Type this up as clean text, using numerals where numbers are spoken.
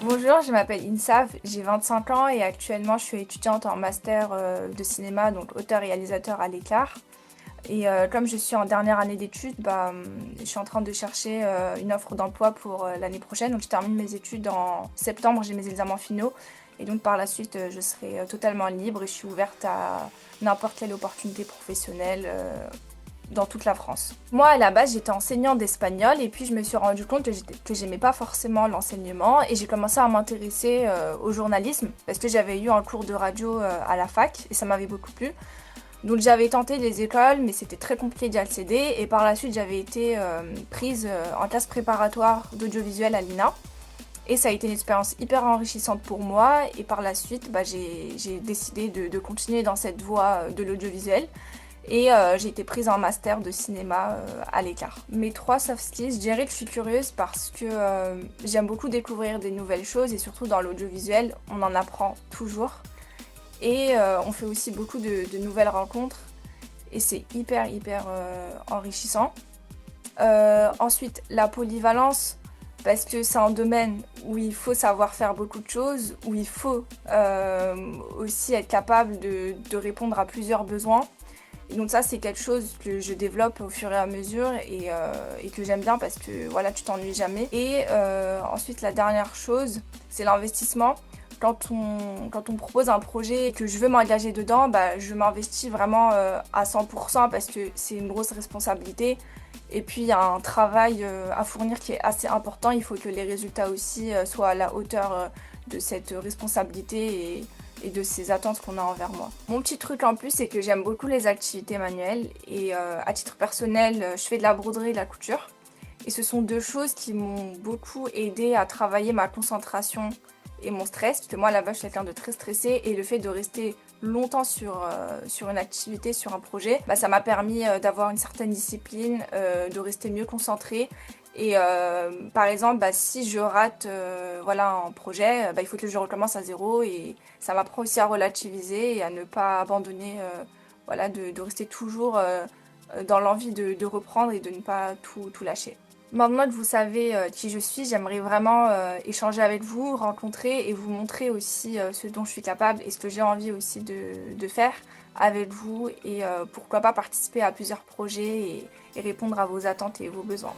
Bonjour, je m'appelle Insav, j'ai 25 ans et actuellement je suis étudiante en master de cinéma, donc auteur-réalisateur à l'Écart. Et comme je suis en dernière année d'études, je suis en train de chercher une offre d'emploi pour l'année prochaine. Donc je termine mes études en septembre, j'ai mes examens finaux. Et donc par la suite, je serai totalement libre et je suis ouverte à n'importe quelle opportunité professionnelle dans toute la France. Moi, à la base, j'étais enseignante d'espagnol et puis je me suis rendu compte que j'aimais pas forcément l'enseignement et j'ai commencé à m'intéresser au journalisme parce que j'avais eu un cours de radio à la fac et ça m'avait beaucoup plu. Donc j'avais tenté les écoles, mais c'était très compliqué d'y accéder. Et par la suite, j'avais été prise en classe préparatoire d'audiovisuel à l'INA. Et ça a été une expérience hyper enrichissante pour moi. Et par la suite, j'ai décidé de continuer dans cette voie de l'audiovisuel. Et j'ai été prise en master de cinéma à l'Écart. Mes 3 soft skills, je dirais que je suis curieuse parce que j'aime beaucoup découvrir des nouvelles choses. Et surtout dans l'audiovisuel, on en apprend toujours. Et on fait aussi beaucoup de nouvelles rencontres et c'est hyper enrichissant. Ensuite, la polyvalence, parce que c'est un domaine où il faut savoir faire beaucoup de choses, où il faut aussi être capable de répondre à plusieurs besoins. Et donc ça, c'est quelque chose que je développe au fur et à mesure et que j'aime bien parce que voilà, tu t'ennuies jamais. Et ensuite, la dernière chose, c'est l'investissement. Quand on me propose un projet et que je veux m'engager dedans, je m'investis vraiment à 100% parce que c'est une grosse responsabilité. Et puis il y a un travail à fournir qui est assez important. Il faut que les résultats aussi soient à la hauteur de cette responsabilité et de ces attentes qu'on a envers moi. Mon petit truc en plus, c'est que j'aime beaucoup les activités manuelles et à titre personnel, je fais de la broderie et de la couture. Et ce sont 2 choses qui m'ont beaucoup aidé à travailler ma concentration et mon stress, parce que moi à la base je suis quelqu'un de très stressé et le fait de rester longtemps sur une activité, sur un projet, ça m'a permis d'avoir une certaine discipline, de rester mieux concentrée. Et par exemple, si je rate voilà, un projet, il faut que je recommence à zéro et ça m'apprend aussi à relativiser et à ne pas abandonner, voilà, de rester toujours dans l'envie de reprendre et de ne pas tout lâcher. Maintenant que vous savez qui je suis, j'aimerais vraiment échanger avec vous, rencontrer et vous montrer aussi ce dont je suis capable et ce que j'ai envie aussi de faire avec vous et pourquoi pas participer à plusieurs projets et répondre à vos attentes et vos besoins.